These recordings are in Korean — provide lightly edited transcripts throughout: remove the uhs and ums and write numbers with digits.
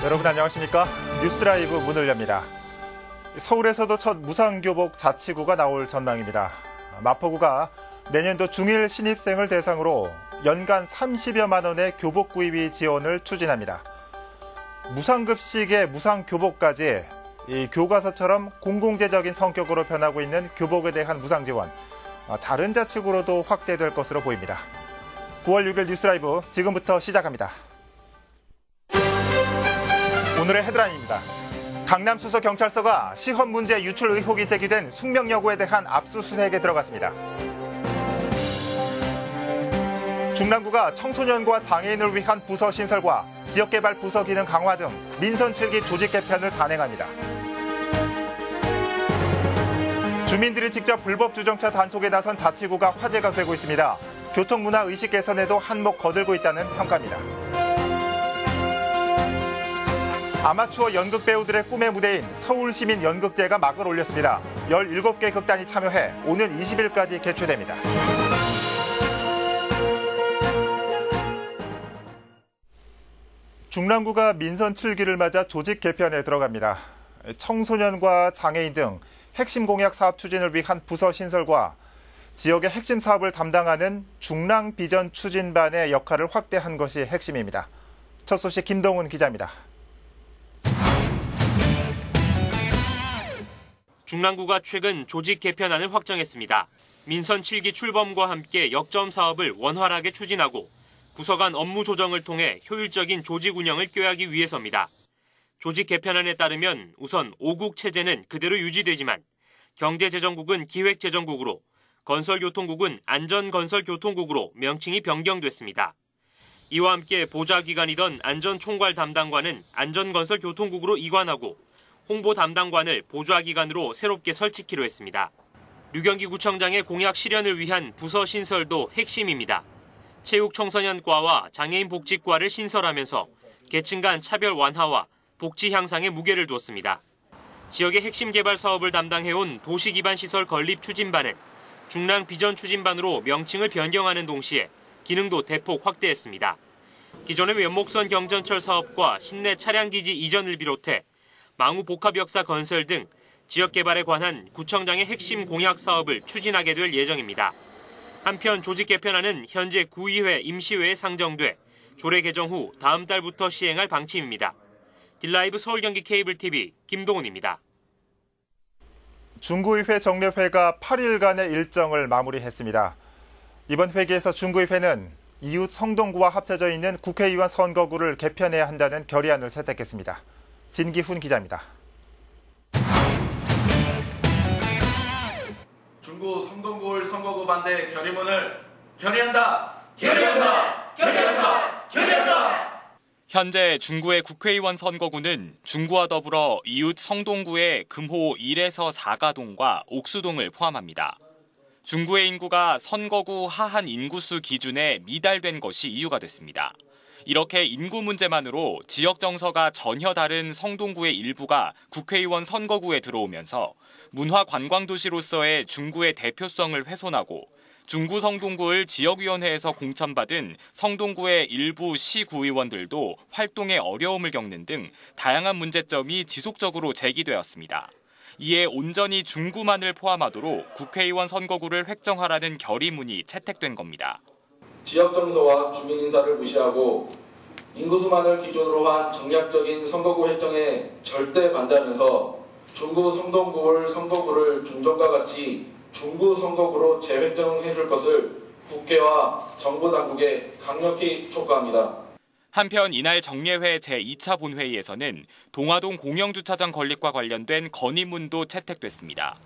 여러분 안녕하십니까? 뉴스라이브 문을 엽니다. 서울에서도 첫 무상교복 자치구가 나올 전망입니다. 마포구가 내년도 중1 신입생을 대상으로 연간 30여만 원의 교복 구입이 지원을 추진합니다. 무상급식에 무상교복까지 이 교과서처럼 공공재적인 성격으로 변하고 있는 교복에 대한 무상 지원, 다른 자치구로도 확대될 것으로 보입니다. 9월 6일 뉴스라이브 지금부터 시작합니다. 오늘의 헤드라인입니다. 강남수서경찰서가 시험 문제 유출 의혹이 제기된 숙명여고에 대한 압수수색에 들어갔습니다. 중랑구가 청소년과 장애인을 위한 부서 신설과 지역개발 부서 기능 강화 등 민선 7기 조직 개편을 단행합니다. 주민들이 직접 불법 주정차 단속에 나선 자치구가 화제가 되고 있습니다. 교통문화 의식 개선에도 한몫 거들고 있다는 평가입니다. 아마추어 연극 배우들의 꿈의 무대인 서울시민연극제가 막을 올렸습니다. 17개 극단이 참여해 오는 20일까지 개최됩니다. 중랑구가 민선 7기를 맞아 조직 개편에 들어갑니다. 청소년과 장애인 등 핵심 공약 사업 추진을 위한 부서 신설과 지역의 핵심 사업을 담당하는 중랑비전 추진반의 역할을 확대한 것이 핵심입니다. 첫 소식 김동훈 기자입니다. 중랑구가 최근 조직 개편안을 확정했습니다. 민선 7기 출범과 함께 역점 사업을 원활하게 추진하고 부서 간 업무 조정을 통해 효율적인 조직 운영을 꾀하기 위해서입니다. 조직 개편안에 따르면 우선 5국 체제는 그대로 유지되지만 경제재정국은 기획재정국으로, 건설교통국은 안전건설교통국으로 명칭이 변경됐습니다. 이와 함께 보좌기관이던 안전총괄 담당관은 안전건설교통국으로 이관하고 홍보 담당관을 보좌기관으로 새롭게 설치키로 했습니다. 류경기 구청장의 공약 실현을 위한 부서 신설도 핵심입니다. 체육청소년과와 장애인복지과를 신설하면서 계층 간 차별 완화와 복지 향상에 무게를 두었습니다. 지역의 핵심 개발 사업을 담당해온 도시기반시설 건립 추진반은 중랑 비전 추진반으로 명칭을 변경하는 동시에 기능도 대폭 확대했습니다. 기존의 면목선 경전철 사업과 신내 차량기지 이전을 비롯해 망우 복합역사 건설 등 지역 개발에 관한 구청장의 핵심 공약 사업을 추진하게 될 예정입니다. 한편 조직 개편안은 현재 구의회 임시회에 상정돼 조례 개정 후 다음 달부터 시행할 방침입니다. 딜라이브 서울경기 케이블TV 김동훈입니다. 중구의회 정례회가 8일간의 일정을 마무리했습니다. 이번 회기에서 중구의회는 이웃 성동구와 합쳐져 있는 국회의원 선거구를 개편해야 한다는 결의안을 채택했습니다. 진기훈 기자입니다. 중구 성동구을 선거구 반대 결의문을 결의한다! 결의한다! 결의한다! 결의한다! 현재 중구의 국회의원 선거구는 중구와 더불어 이웃 성동구의 금호 1에서 4가동과 옥수동을 포함합니다. 중구의 인구가 선거구 하한 인구수 기준에 미달된 것이 이유가 됐습니다. 이렇게 인구 문제만으로 지역 정서가 전혀 다른 성동구의 일부가 국회의원 선거구에 들어오면서 문화관광도시로서의 중구의 대표성을 훼손하고 중구 성동구를 지역위원회에서 공천받은 성동구의 일부 시구의원들도 활동에 어려움을 겪는 등 다양한 문제점이 지속적으로 제기되었습니다. 이에 온전히 중구만을 포함하도록 국회의원 선거구를 획정하라는 결의문이 채택된 겁니다. 지역 정서와 주민 인사를 무시하고 인구수만을 기준으로 한 정략적인 선거구 획정에 절대 반대하면서 중구 성동구를 선거구를 중전과 같이 중구 선거구로 재획정해 줄 것을 국회와 정부 당국에 강력히 촉구합니다. 한편 이날 정례회 제2차 본회의에서는 동화동 공영주차장 건립과 관련된 건의문도 채택됐습니다.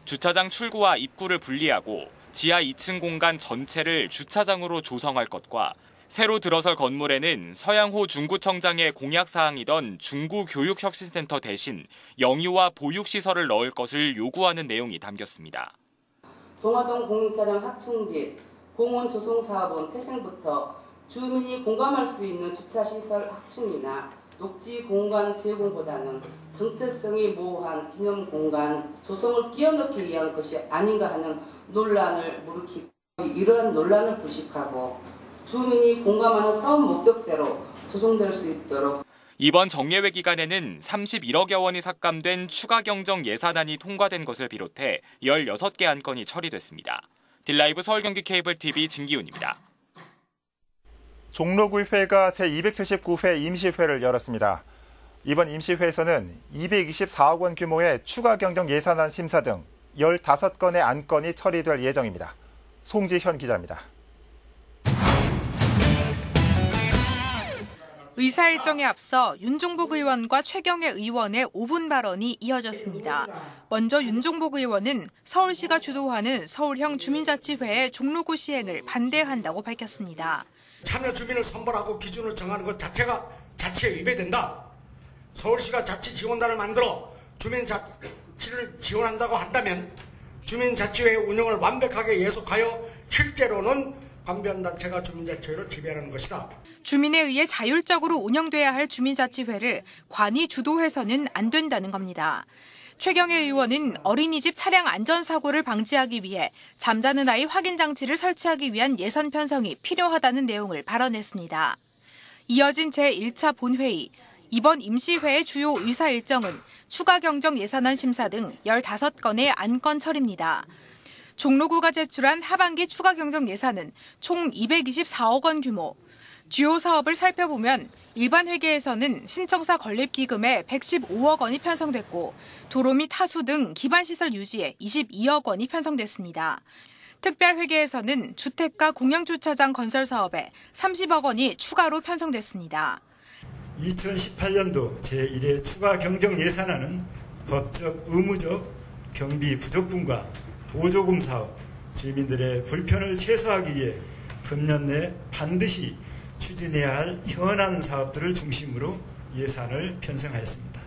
주차장 출구와 입구를 분리하고 지하 2층 공간 전체를 주차장으로 조성할 것과 새로 들어설 건물에는 서양호 중구청장의 공약사항이던 중구교육혁신센터 대신 영유아 보육시설을 넣을 것을 요구하는 내용이 담겼습니다. 동화동 공유차장 확충 및 공원 조성 사업은 태생부터 주민이 공감할 수 있는 주차시설 확충이나 녹지 공간 제공보다는 정체성이 모호한 기념 공간 조성을 끼워넣기 위한 것이 아닌가 하는 논란을 일으키고 이러한 논란을 불식하고 주민이 공감하는 사업 목적대로 조성될 수 있도록 이번 정례회 기간에는 31억여 원이 삭감된 추가 경정 예산안이 통과된 것을 비롯해 16개 안건이 처리됐습니다. 딜라이브 서울 경기 케이블 TV 진기훈입니다. 종로구의회가 제279회 임시회를 열었습니다. 이번 임시회에서는 224억 원 규모의 추가 경정 예산안 심사 등 15건의 안건이 처리될 예정입니다. 송지현 기자입니다. 의사 일정에 앞서 윤종복 의원과 최경애 의원의 5분 발언이 이어졌습니다. 먼저 윤종복 의원은 서울시가 주도하는 서울형 주민자치회의 종로구 시행을 반대한다고 밝혔습니다. 참여 주민을 선발하고 기준을 정하는 것 자체가 자치에 위배된다. 서울시가 자치지원단을 만들어 주민자치를 지원한다고 한다면 주민자치회 운영을 완벽하게 예속하여 실제로는 관변단체가 주민자치회를 지배하는 것이다. 주민에 의해 자율적으로 운영돼야 할 주민자치회를 관이 주도해서는 안 된다는 겁니다. 최경애 의원은 어린이집 차량 안전사고를 방지하기 위해 잠자는 아이 확인 장치를 설치하기 위한 예산 편성이 필요하다는 내용을 발언했습니다. 이어진 제1차 본회의, 이번 임시회의 주요 의사 일정은 추가 경정 예산안 심사 등 15건의 안건 처리입니다. 종로구가 제출한 하반기 추가 경정 예산은 총 224억 원 규모. 주요 사업을 살펴보면 일반 회계에서는 신청사 건립기금에 115억 원이 편성됐고 도로 및 하수 등 기반시설 유지에 22억 원이 편성됐습니다. 특별회계에서는 주택가 공영주차장 건설 사업에 30억 원이 추가로 편성됐습니다. 2018년도 제1회 추가 경정 예산안은 법적, 의무적 경비 부족분과 보조금 사업, 주민들의 불편을 최소화하기 위해 금년 내 반드시 추진해야 할 현안 사업들을 중심으로 예산을 편성하였습니다.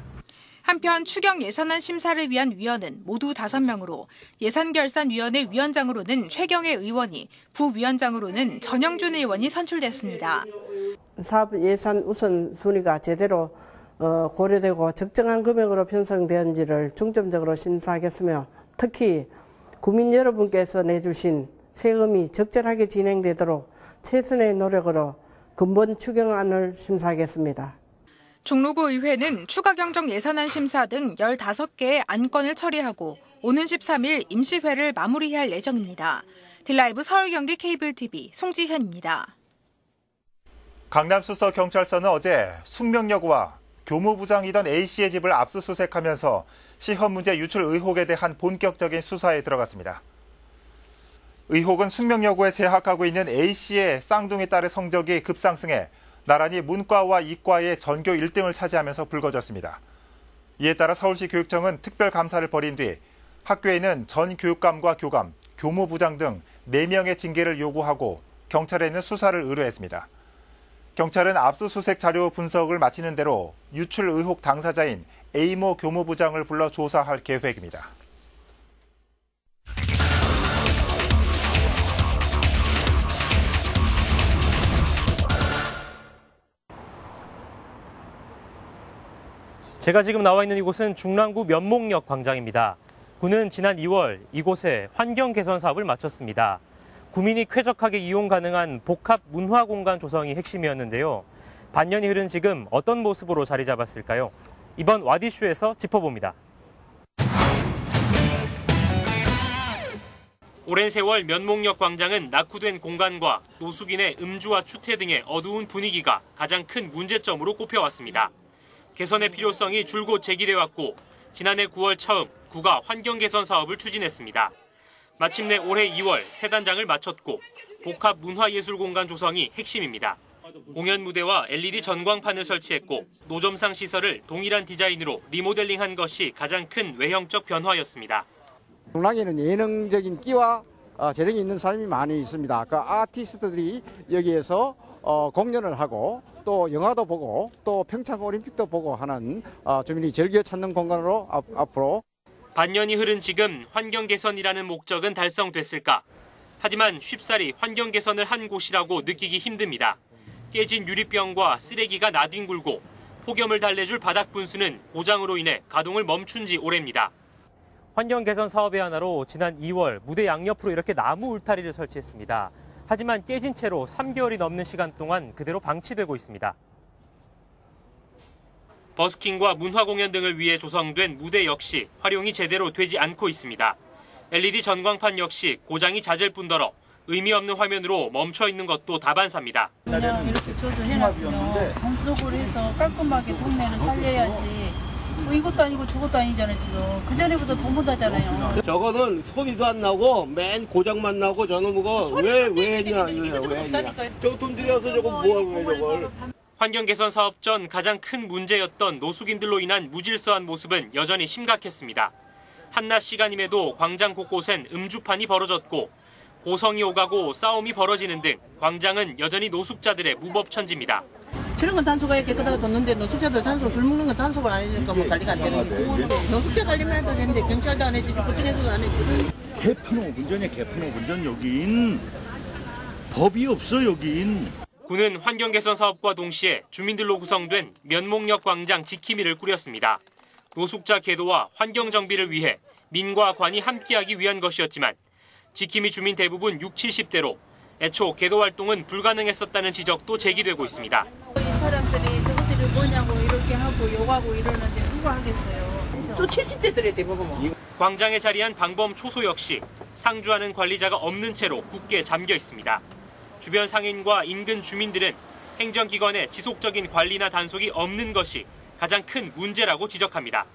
한편 추경 예산안 심사를 위한 위원은 모두 5명으로 예산결산위원회 위원장으로는 최경애 의원이, 부위원장으로는 전영준 의원이 선출됐습니다. 사업 예산 우선순위가 제대로 고려되고 적정한 금액으로 편성되었는지를 중점적으로 심사하겠으며 특히 국민 여러분께서 내주신 세금이 적절하게 진행되도록 최선의 노력으로 근본 추경안을 심사하겠습니다. 종로구 의회는 추가 경정 예산안 심사 등 15개의 안건을 처리하고 오는 13일 임시회를 마무리할 예정입니다. 딜라이브 서울 경기 케이블 TV 송지현입니다. 강남 수서경찰서는 어제 숙명여고와 교무부장이던 A씨의 집을 압수수색하면서 시험 문제 유출 의혹에 대한 본격적인 수사에 들어갔습니다. 의혹은 숙명여고에 재학하고 있는 A씨의 쌍둥이 딸의 성적이 급상승해 나란히 문과와 이과의 전교 1등을 차지하면서 불거졌습니다. 이에 따라 서울시 교육청은 특별감사를 벌인 뒤 학교에는 전 교육감과 교감, 교무부장 등 4명의 징계를 요구하고 경찰에는 수사를 의뢰했습니다. 경찰은 압수수색 자료 분석을 마치는 대로 유출 의혹 당사자인 A모 교무부장을 불러 조사할 계획입니다. 제가 지금 나와 있는 이곳은 중랑구 면목역 광장입니다. 구는 지난 2월 이곳에 환경 개선 사업을 마쳤습니다. 구민이 쾌적하게 이용 가능한 복합 문화 공간 조성이 핵심이었는데요. 반년이 흐른 지금 어떤 모습으로 자리 잡았을까요? 이번 와디슈에서 짚어봅니다. 오랜 세월 면목역 광장은 낙후된 공간과 노숙인의 음주와 추태 등의 어두운 분위기가 가장 큰 문제점으로 꼽혀왔습니다. 개선의 필요성이 줄곧 제기돼 왔고 지난해 9월 처음 구가 환경 개선 사업을 추진했습니다. 마침내 올해 2월 새 단장을 마쳤고 복합 문화예술공간 조성이 핵심입니다. 공연 무대와 LED 전광판을 설치했고 노점상 시설을 동일한 디자인으로 리모델링한 것이 가장 큰 외형적 변화였습니다. 중랑에는 예능적인 끼와 재능이 있는 사람이 많이 있습니다. 그 아티스트들이 여기에서 공연을 하고 또 영화도 보고 또 평창올림픽도 보고 하는 주민이 즐겨 찾는 공간으로 앞으로. 반년이 흐른 지금 환경 개선이라는 목적은 달성됐을까? 하지만 쉽사리 환경 개선을 한 곳이라고 느끼기 힘듭니다. 깨진 유리병과 쓰레기가 나뒹굴고 폭염을 달래줄 바닥 분수는 고장으로 인해 가동을 멈춘 지 오래입니다. 환경 개선 사업의 하나로 지난 2월 무대 양옆으로 이렇게 나무 울타리를 설치했습니다. 하지만 깨진 채로 3개월이 넘는 시간 동안 그대로 방치되고 있습니다. 버스킹과 문화 공연 등을 위해 조성된 무대 역시 활용이 제대로 되지 않고 있습니다. LED 전광판 역시 고장이 잦을 뿐더러 의미 없는 화면으로 멈춰 있는 것도 다반사입니다. 그냥 이렇게 줘서 해놨으면 돈 쓰고 해서 깔끔하게 동네를 살려야지. 뭐 이것도 아니고 저것도 아니잖아요 지금. 그 전에부터 돈 못하잖아요. 저거는 소리도 안 나고 맨 고장만 나고 저놈 거 왜 했냐 이거야 왜 했냐. 저 돈 들여서 저거 뭐하고 저걸. 환경 개선 사업 전 가장 큰 문제였던 노숙인들로 인한 무질서한 모습은 여전히 심각했습니다. 한낮 시간임에도 광장 곳곳엔 음주판이 벌어졌고 고성이 오가고 싸움이 벌어지는 등 광장은 여전히 노숙자들의 무법천지입니다. 저런 건 단속하게 깨끗하게 뒀는데 노숙자들 단속, 술 먹는 건 단속을 안 해주니까 뭐 관리가 안 되는 거지. 노숙자 관리만 해도 되는데 경찰도 안 해주지 그쪽에서도 안 해주지. 개판호 운전이야 개판호 운전 여긴. 법이 없어 여긴. 군은 환경 개선 사업과 동시에 주민들로 구성된 면목역 광장 지킴이를 꾸렸습니다. 노숙자 계도와 환경 정비를 위해 민과 관이 함께하기 위한 것이었지만 지킴이 주민 대부분 60, 70대로 애초 계도 활동은 불가능했었다는 지적도 제기되고 있습니다. 이 사람들이 그것들이 뭐냐고 이렇게 하고 욕하고 이러는데 누가 하겠어요. 또 70대들의 대부분 뭐. 광장에 자리한 방범 초소 역시 상주하는 관리자가 없는 채로 굳게 잠겨 있습니다. 주변 상인과 인근 주민들은 행정기관의 지속적인 관리나 단속이 없는 것이 가장 큰 문제라고 지적합니다.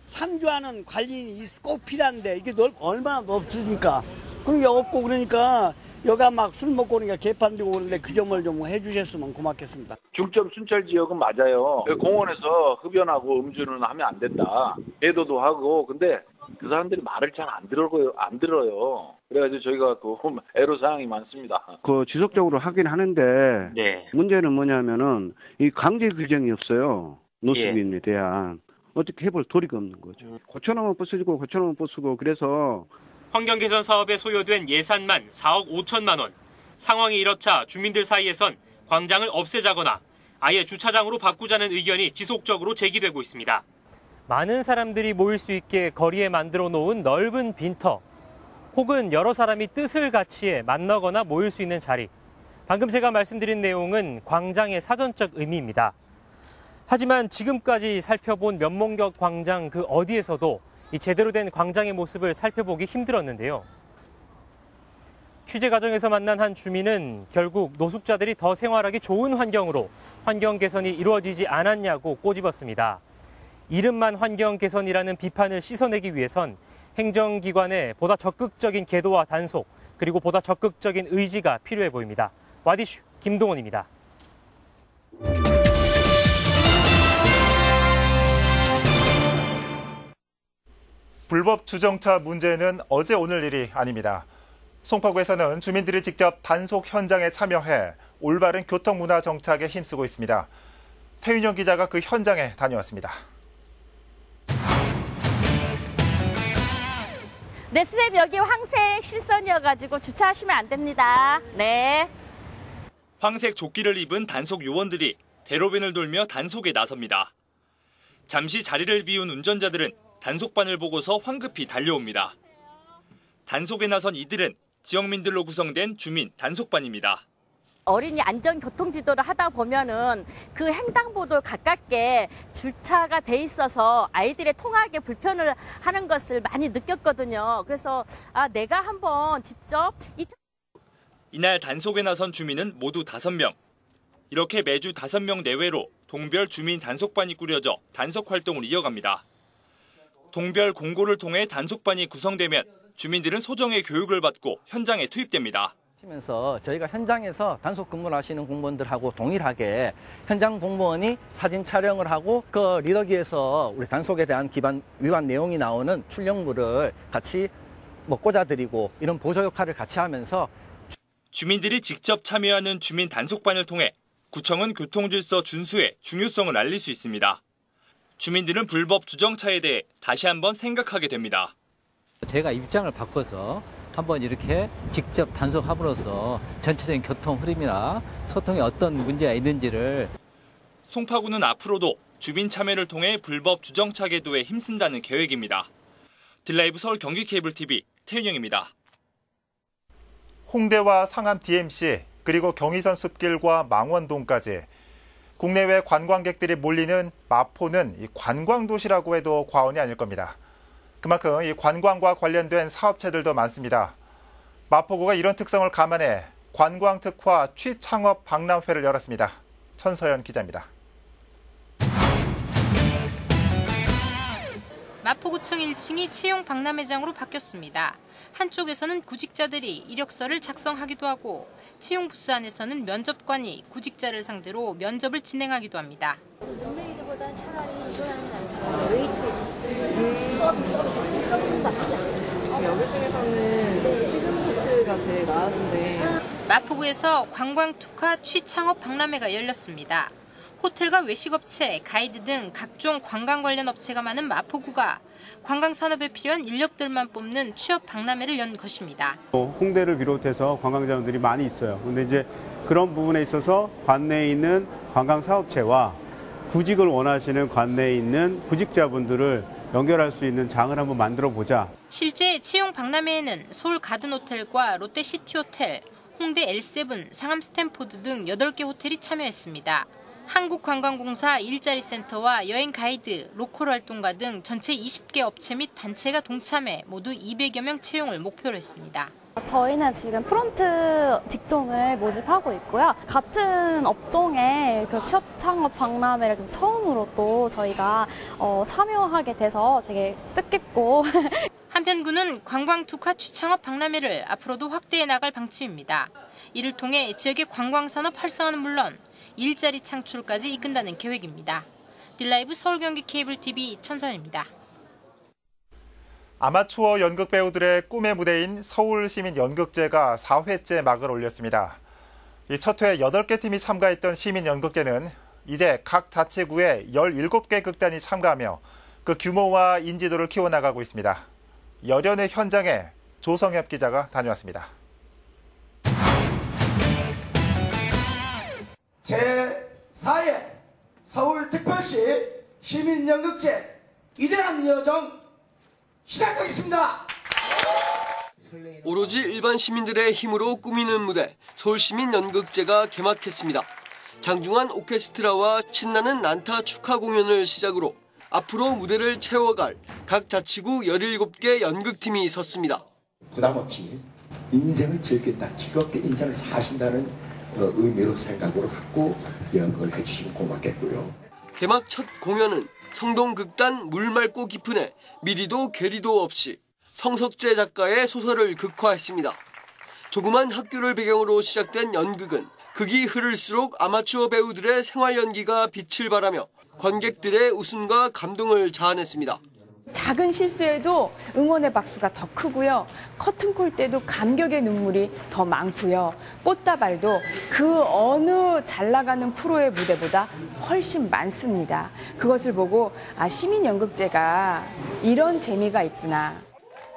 상주하는 관리인이 꼭 필요한데 이게 얼마나 없으니까. 그런 게 없고 그러니까 여가 막 술 먹고 그러니까 개판되고 그러는데 그 점을 좀 해주셨으면 고맙겠습니다. 중점 순찰 지역은 맞아요. 공원에서 흡연하고 음주는 하면 안 된다. 배도도 하고 근데 그 사람들이 말을 잘 안 들어요. 그래가지고 저희가 그 애로사항이 많습니다. 그 지속적으로 하긴 하는데 네. 문제는 뭐냐면은 이 강제 규정이 없어요. 노숙인에 대한. 어떻게 해볼 도리가 없는 거죠. 고쳐놓으면 부수고 고쳐놓으면 부수고 그래서 환경 개선 사업에 소요된 예산만 4억 5천만 원. 상황이 이렇자 주민들 사이에선 광장을 없애자거나 아예 주차장으로 바꾸자는 의견이 지속적으로 제기되고 있습니다. 많은 사람들이 모일 수 있게 거리에 만들어 놓은 넓은 빈터 혹은 여러 사람이 뜻을 같이해 만나거나 모일 수 있는 자리. 방금 제가 말씀드린 내용은 광장의 사전적 의미입니다. 하지만 지금까지 살펴본 면목역 광장 그 어디에서도 이 제대로 된 광장의 모습을 살펴보기 힘들었는데요. 취재 과정에서 만난 한 주민은 결국 노숙자들이 더 생활하기 좋은 환경으로 환경 개선이 이루어지지 않았냐고 꼬집었습니다. 이름만 환경 개선이라는 비판을 씻어내기 위해선 행정기관의 보다 적극적인 계도와 단속 그리고 보다 적극적인 의지가 필요해 보입니다. 와디슈 김동원입니다. 불법 주정차 문제는 어제 오늘 일이 아닙니다. 송파구에서는 주민들이 직접 단속 현장에 참여해 올바른 교통문화 정착에 힘쓰고 있습니다. 태윤영 기자가 그 현장에 다녀왔습니다. 네, 쌤 여기 황색 실선이어가지고 주차하시면 안 됩니다. 네. 황색 조끼를 입은 단속 요원들이 대로변을 돌며 단속에 나섭니다. 잠시 자리를 비운 운전자들은 단속반을 보고서 황급히 달려옵니다. 단속에 나선 이들은 지역민들로 구성된 주민 단속반입니다. 어린이 안전교통지도를 하다 보면은 그 횡단보도 가깝게 주차가 돼 있어서 아이들의 통학에 불편을 하는 것을 많이 느꼈거든요. 그래서 내가 한번 직접 이날 단속에 나선 주민은 모두 5명. 이렇게 매주 5명 내외로 동별 주민 단속반이 꾸려져 단속 활동을 이어갑니다. 동별 공고를 통해 단속반이 구성되면 주민들은 소정의 교육을 받고 현장에 투입됩니다. 하면서 저희가 현장에서 단속 근무를 하시는 공무원들하고 동일하게 현장 공무원이 사진 촬영을 하고 그 리더기에서 우리 단속에 대한 위반 내용이 나오는 출력물을 같이 꽂아드리고 이런 보조 역할을 같이 하면서 주민들이 직접 참여하는 주민 단속반을 통해 구청은 교통질서 준수의 중요성을 알릴 수 있습니다. 주민들은 불법 주정차에 대해 다시 한번 생각하게 됩니다. 제가 입장을 바꿔서 한번 이렇게 직접 단속함으로써 전체적인 교통 흐름이나 소통에 어떤 문제가 있는지를 송파구는 앞으로도 주민 참여를 통해 불법 주정차 계도에 힘쓴다는 계획입니다. 딜라이브 서울 경기 케이블 TV 태윤영입니다. 홍대와 상암 DMC 그리고 경의선 숲길과 망원동까지 국내외 관광객들이 몰리는 마포는 이 관광도시라고 해도 과언이 아닐 겁니다. 그만큼 이 관광과 관련된 사업체들도 많습니다. 마포구가 이런 특성을 감안해 관광특화 취창업 박람회를 열었습니다. 천서연 기자입니다. 마포구청 1층이 채용 박람회장으로 바뀌었습니다. 한쪽에서는 구직자들이 이력서를 작성하기도 하고 채용 부스 안에서는 면접관이 구직자를 상대로 면접을 진행하기도 합니다. 홈메이드보다 차라리 웨이트리스 서빙 나쁘지 않잖아요. 여기 중에서는 시즌코트가 제일 나아진데. 마포구에서 관광특화 취창업 박람회가 열렸습니다. 호텔과 외식업체, 가이드 등 각종 관광 관련 업체가 많은 마포구가 관광산업에 필요한 인력들만 뽑는 취업 박람회를 연 것입니다. 홍대를 비롯해서 관광자분들이 많이 있어요. 그런데 이제 그런 부분에 있어서 관내에 있는 관광사업체와 구직을 원하시는 관내에 있는 구직자분들을 연결할 수 있는 장을 한번 만들어 보자. 실제 채용 박람회에는 서울 가든호텔과 롯데시티호텔, 홍대 L7, 상암 스탠포드 등 8개 호텔이 참여했습니다. 한국관광공사 일자리센터와 여행 가이드, 로컬 활동가 등 전체 20개 업체 및 단체가 동참해 모두 200여 명 채용을 목표로 했습니다. 저희는 지금 프론트 직종을 모집하고 있고요. 같은 업종의 그 취업 창업 박람회를 좀 처음으로 또 저희가 참여하게 돼서 되게 뜻깊고. 한편 구는 관광특화 취창업 박람회를 앞으로도 확대해 나갈 방침입니다. 이를 통해 지역의 관광산업 활성화는 물론 일자리 창출까지 이끈다는 계획입니다. 딜라이브 서울경기 케이블TV 천선입니다. 아마추어 연극 배우들의 꿈의 무대인 서울시민연극제가 4회째 막을 올렸습니다. 이 첫 회 8개 팀이 참가했던 시민연극제는 이제 각 자치구에 17개 극단이 참가하며 그 규모와 인지도를 키워나가고 있습니다. 열연의 현장에 조성엽 기자가 다녀왔습니다. 제4회 서울특별시 시민연극제 위대한 여정 시작하겠습니다. 오로지 일반 시민들의 힘으로 꾸미는 무대 서울시민연극제가 개막했습니다. 장중한 오케스트라와 신나는 난타 축하 공연을 시작으로 앞으로 무대를 채워갈 각 자치구 17개 연극팀이 섰습니다. 부담 없이 인생을 즐긴다, 즐겁게 인생을 사신다는 의미로 생각으로 갖고 연극을 해주시면 고맙겠고요. 개막 첫 공연은 성동극단 물 맑고 깊은 해 미리도 괴리도 없이 성석재 작가의 소설을 극화했습니다. 조그만 학교를 배경으로 시작된 연극은 극이 흐를수록 아마추어 배우들의 생활 연기가 빛을 발하며 관객들의 웃음과 감동을 자아냈습니다. 작은 실수에도 응원의 박수가 더 크고요. 커튼콜 때도 감격의 눈물이 더 많고요. 꽃다발도 그 어느 잘 나가는 프로의 무대보다 훨씬 많습니다. 그것을 보고 시민연극제가 이런 재미가 있구나.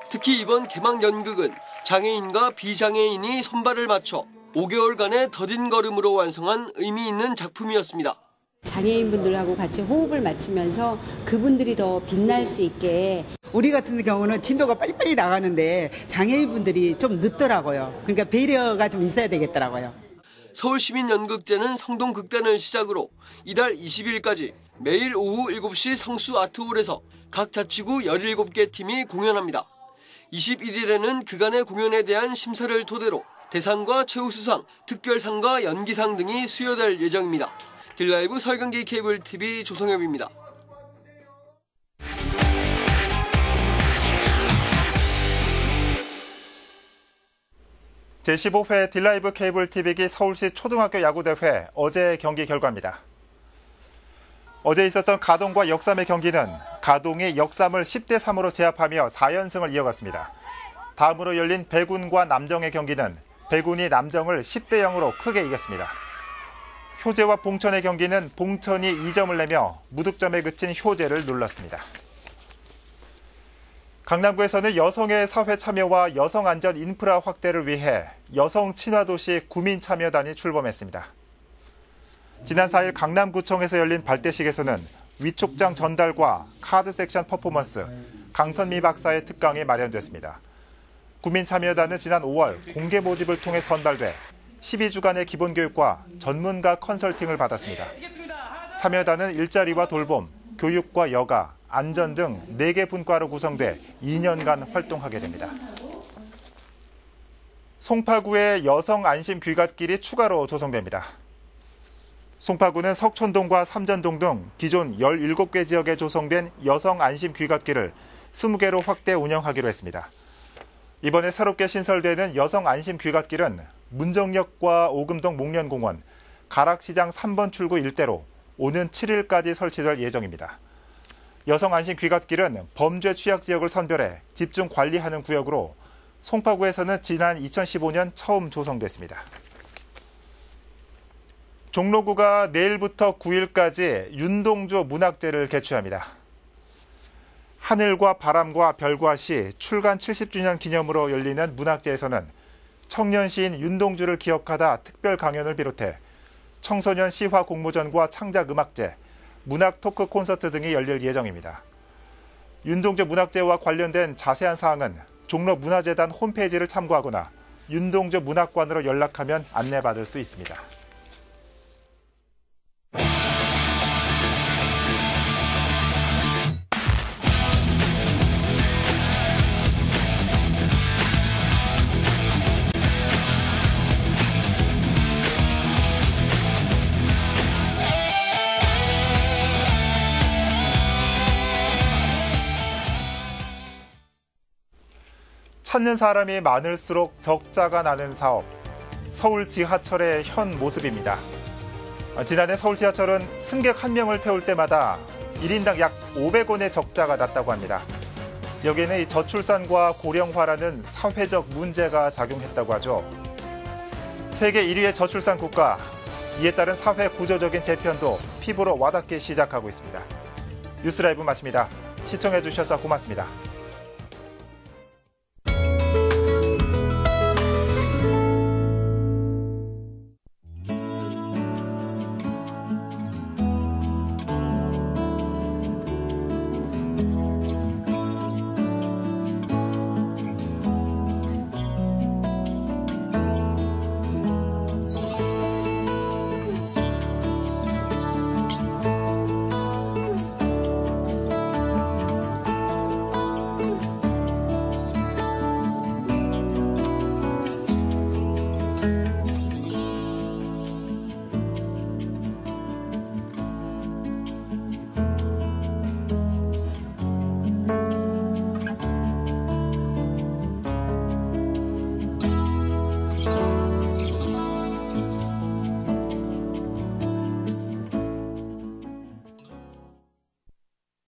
특히 이번 개막 연극은 장애인과 비장애인이 손발을 맞춰 5개월간의 더딘 걸음으로 완성한 의미 있는 작품이었습니다. 장애인분들하고 같이 호흡을 맞추면서 그분들이 더 빛날 수 있게. 우리 같은 경우는 진도가 빨리빨리 나가는데 장애인분들이 좀 늦더라고요. 그러니까 배려가 좀 있어야 되겠더라고요. 서울시민연극제는 성동극단을 시작으로 이달 20일까지 매일 오후 7시 성수 아트홀에서 각 자치구 17개 팀이 공연합니다. 21일에는 그간의 공연에 대한 심사를 토대로 대상과 최우수상, 특별상과 연기상 등이 수여될 예정입니다. 딜라이브 서울경기 케이블TV 조성엽입니다. 제15회 딜라이브 케이블TV기 서울시 초등학교 야구대회 어제 경기 결과입니다. 어제 있었던 가동과 역삼의 경기는 가동이 역삼을 10대3으로 제압하며 4연승을 이어갔습니다. 다음으로 열린 배군과 남정의 경기는 배군이 남정을 10대0으로 크게 이겼습니다. 효재와 봉천의 경기는 봉천이 2점을 내며 무득점에 그친 효재를 눌렀습니다. 강남구에서는 여성의 사회 참여와 여성 안전 인프라 확대를 위해 여성 친화도시 구민참여단이 출범했습니다. 지난 4일 강남구청에서 열린 발대식에서는 위촉장 전달과 카드 섹션 퍼포먼스, 강선미 박사의 특강이 마련됐습니다. 구민참여단은 지난 5월 공개 모집을 통해 선발돼 12주간의 기본교육과 전문가 컨설팅을 받았습니다. 참여단은 일자리와 돌봄, 교육과 여가, 안전 등 4개 분과로 구성돼 2년간 활동하게 됩니다. 송파구에 여성 안심 귀갓길이 추가로 조성됩니다. 송파구는 석촌동과 삼전동 등 기존 17개 지역에 조성된 여성 안심 귀갓길을 20개로 확대 운영하기로 했습니다. 이번에 새롭게 신설되는 여성 안심 귀갓길은 문정역과 오금동 목련공원, 가락시장 3번 출구 일대로 오는 7일까지 설치될 예정입니다. 여성 안심 귀갓길은 범죄 취약 지역을 선별해 집중 관리하는 구역으로 송파구에서는 지난 2015년 처음 조성됐습니다. 종로구가 내일부터 9일까지 윤동주 문학제를 개최합니다. 하늘과 바람과 별과 시 출간 70주년 기념으로 열리는 문학제에서는 청년 시인 윤동주를 기억하다 특별 강연을 비롯해 청소년 시화 공모전과 창작 음악제, 문학 토크 콘서트 등이 열릴 예정입니다. 윤동주 문학제와 관련된 자세한 사항은 종로 문화재단 홈페이지를 참고하거나 윤동주 문학관으로 연락하면 안내받을 수 있습니다. 찾는 사람이 많을수록 적자가 나는 사업, 서울 지하철의 현 모습입니다. 지난해 서울 지하철은 승객 1명을 태울 때마다 1인당 약 500원의 적자가 났다고 합니다. 여기에는 이 저출산과 고령화라는 사회적 문제가 작용했다고 하죠. 세계 1위의 저출산 국가, 이에 따른 사회 구조적인 재편도 피부로 와닿기 시작하고 있습니다. 뉴스라이브 마칩니다. 시청해 주셔서 고맙습니다.